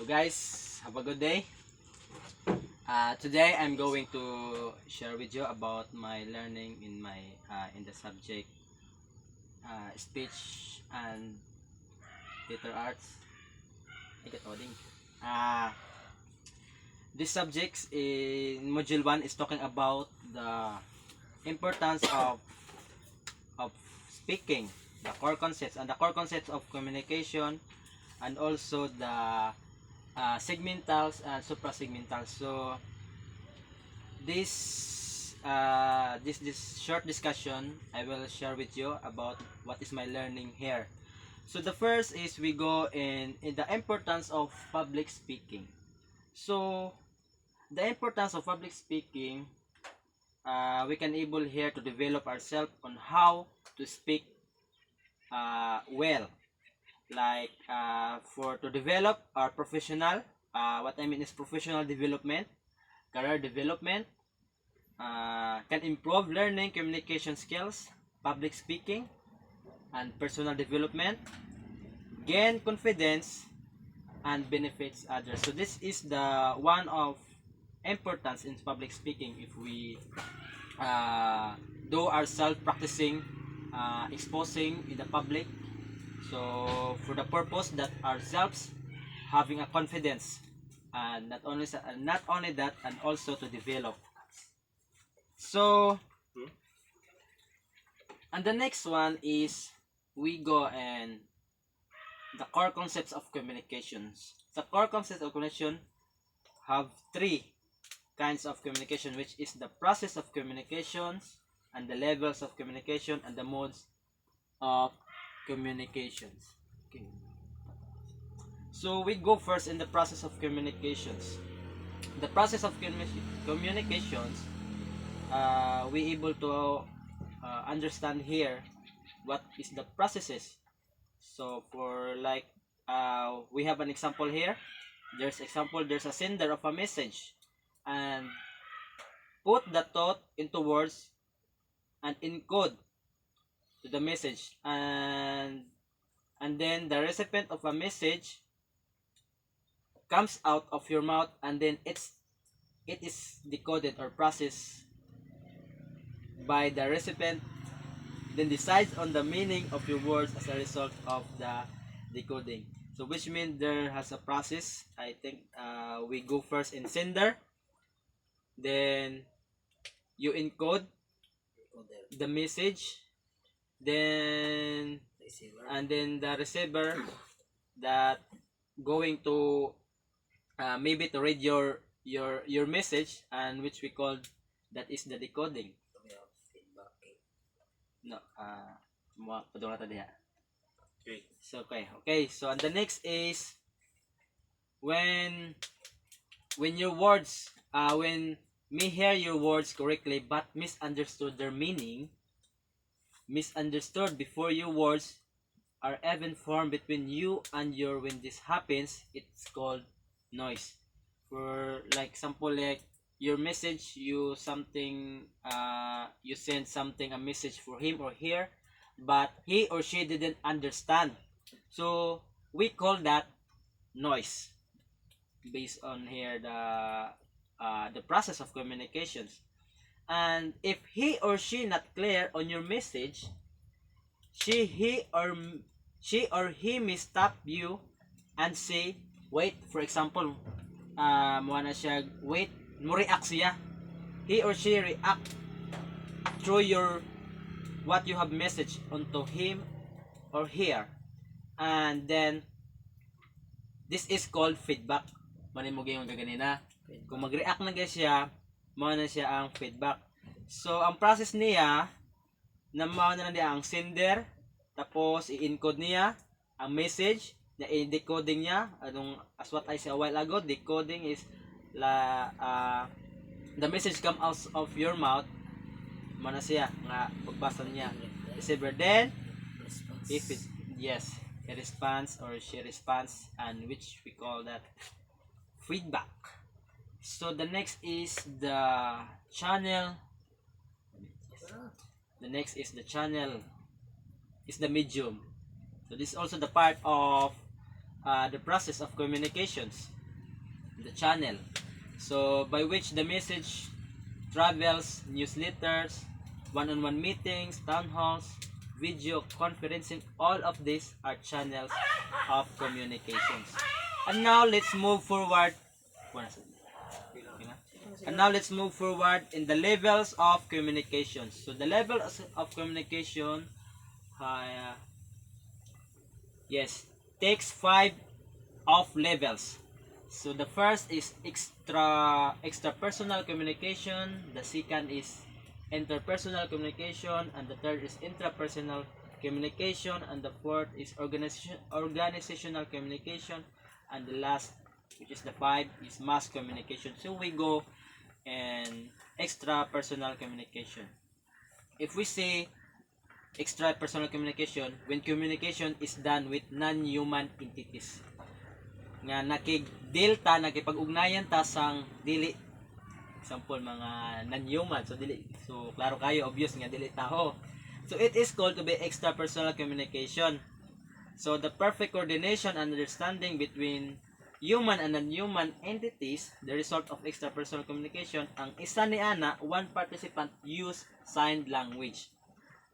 Guys, have a good day. Today I'm going to share with you about my learning in the subject speech and theater arts. Coding. Uh, this subject in module 1 is talking about the importance of speaking, the core concepts of communication, and also the segmentals and suprasegmentals. So this short discussion I will share with you about what is my learning here. So the first is we go in the importance of public speaking. So the importance of public speaking, we can able here to develop ourselves on how to speak well, like for to develop our professional, what I mean is professional development, career development, can improve learning communication skills, public speaking, and personal development, gain confidence, and benefits others. So this is the one of importance in public speaking if we do ourselves practicing exposing in the public. So for the purpose that ourselves having a confidence, and not only that, and also to develop. So and the next one is we go and the core concepts of communications. The core concepts of communication have three kinds of communication, which is the process of communications, and the levels of communication, and the modes of communications. Okay. So we go first in the process of communications. The process of communications, we able to understand here what is the processes. So for like we have an example here. There's a sender of a message and put the thought into words and encode to the message, and then the recipient of a message comes out of your mouth, and then it is decoded or processed by the recipient, then decides on the meaning of your words as a result of the decoding. So which means there has a process. I think we go first in sender, then you encode the message, then and then the receiver that going to maybe to read your message, and which we call that is the decoding. No, okay. So okay. So and the next is when your words when me hear your words correctly but misunderstood their meaning, misunderstood before your words are even formed between you and your, when this happens, it's called noise. For like example, like your message, you something you send something, a message for him or her, but he or she didn't understand, so we call that noise, based on here the process of communications. And if he or she not clear on your message, she or he may stop you and say wait. For example, mo na siya wait, mo react siya, he or she react through your what you have message onto him or her, and then this is called feedback. Manin mo gayong gaganina, kung mag-react na gaya siya, mo na siya ang feedback. So ang process niya na mao na niya ang sender, tapos i-encode niya ang message, na i-decoding niya anong, as what I said a while ago, decoding is the message come out of your mouth, mo na siya nga pagbasa niya receiver, then if it, yes, he responds or she responds, and which we call that feedback. So the next is the channel. The next is the channel, is the medium. So this is also the part of the process of communications. the channel. So by which the message travels, newsletters, one-on-one meetings, town halls, video conferencing, all of these are channels of communications. And now let's move forward. And now let's move forward in the levels of communication. So the levels of communication, yes, takes 5 of levels. So the first is extrapersonal communication, the second is interpersonal communication, and the third is intrapersonal communication, and the fourth is organizational communication, and the last, which is the 5, is mass communication. So we go in extrapersonal communication. If we say extrapersonal communication, when communication is done with non-human entities nga nakig-deal ta, nakipag-ugnayan ta sang dili, example mga non-human, so klaro kayo, obvious nga dili tao, so it is called to be extrapersonal communication. So the perfect coordination and understanding between human and non-human entities, the result of extrapersonal communication. Ang isa ni ana, one participant use sign language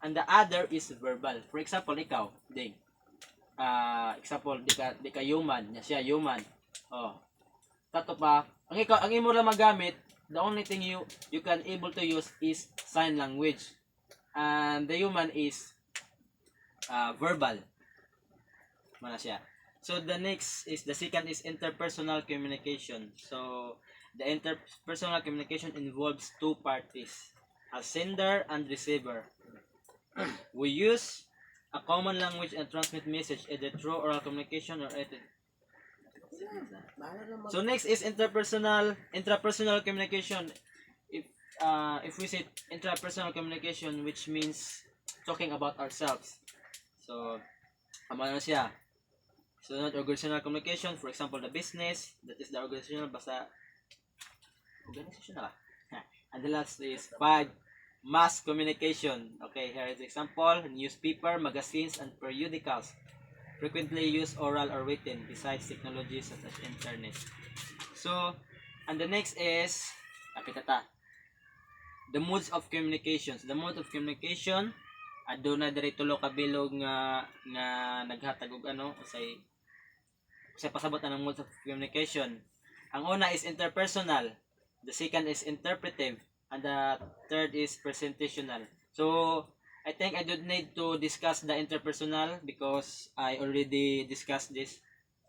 and the other is verbal. For example, ikaw ding example, di ka human, siya human. Oh. Tato pa, ang imo lang magamit, the only thing you can able to use is sign language. And the human is verbal. Mana siya. So the next is, the second is interpersonal communication. So the interpersonal communication involves two parties, a sender and receiver. We use a common language and transmit message either through oral communication or so next is intrapersonal communication. If we say intrapersonal communication, which means talking about ourselves. So ano siya? So not organizational communication, for example, the business, that is the organizational, basta organizational. And the last is 5, mass communication. Okay, here is example: newspaper, magazines, and periodicals frequently use oral or written besides technologies such as internet. So, and the next is the modes of communications. The mode of communication, aduna diri tulo ka bilog nga naghatag og usay pasabot ang modes of communication. Ang una is interpersonal, the second is interpretive, and the third is presentational. So I think I don't need to discuss the interpersonal because I already discussed this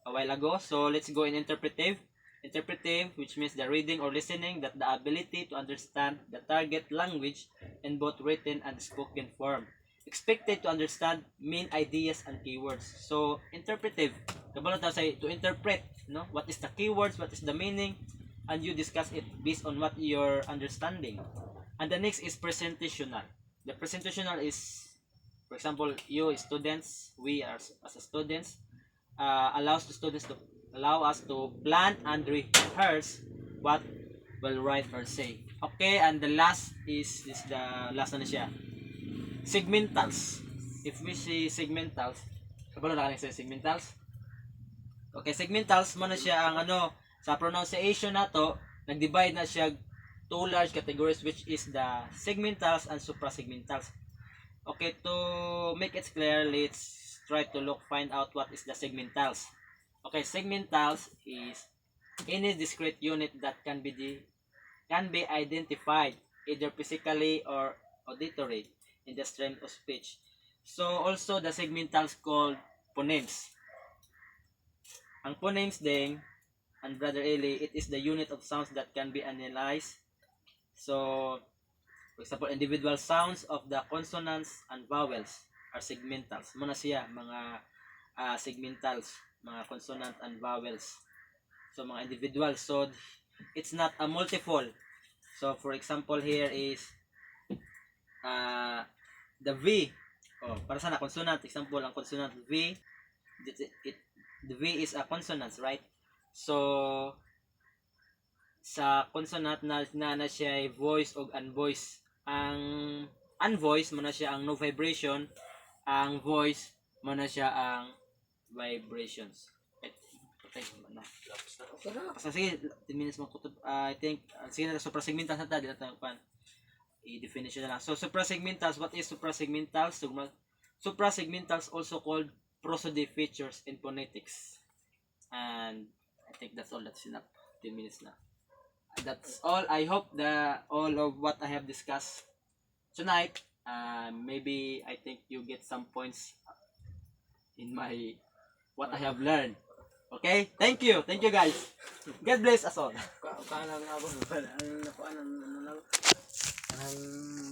a while ago. So let's go in interpretive. Interpretive, which means the reading or listening, that the ability to understand the target language in both written and spoken form. Expected to understand main ideas and keywords. So interpretive, kabalo ta say to interpret, no? What is the keywords, what is the meaning, and you discuss it based on what you're understanding. And the next is presentational. The presentational is, for example, you students, we as a students, allows the students to allow us to plan and rehearse what we'll write or say. Okay, and the last is the last na siya. Segmentals. If we say segmentals, kabalo na kanang segmentals. Okay, segmentals mo na siya ang sa pronunciation nato, nag-divide na siya two large categories, which is the segmentals and suprasegmentals. Okay, to make it clear, let's try to find out what is the segmentals. Okay, segmentals is any discrete unit that can be identified either physically or auditory in the stream of speech. So also the segmentals called phonemes. Ang phonemes ding, and Brother Eli, it is the unit of sounds that can be analyzed. So, for example, individual sounds of the consonants and vowels are segmentals. Muna siya, mga segmentals, mga consonant and vowels. So, mga individual. So, it's not a multiple. So, for example, here is the V. Oh, para sana consonant. Example, ang consonant V. The V is a consonant, right? So, sa consonant na siya voice o unvoice. Ang unvoice mo na siya ang no vibration, ang voice mo na siya ang vibrations. Okay, na. Okay na. So, sige, 10 minutes magkutob. I think, sige na, suprasegmentals na tayo. Dito tayo pan. I-definition na lang. So, suprasegmentals, what is suprasegmentals? Suprasegmentals also called prosody features in phonetics. And I think that's all. That's enough. 10 minutes na. That's all. I hope that all of what I have discussed tonight, maybe I think you get some points in my what I have learned. Okay? Thank you. Thank you guys. God bless us all. Kanang ako. Ang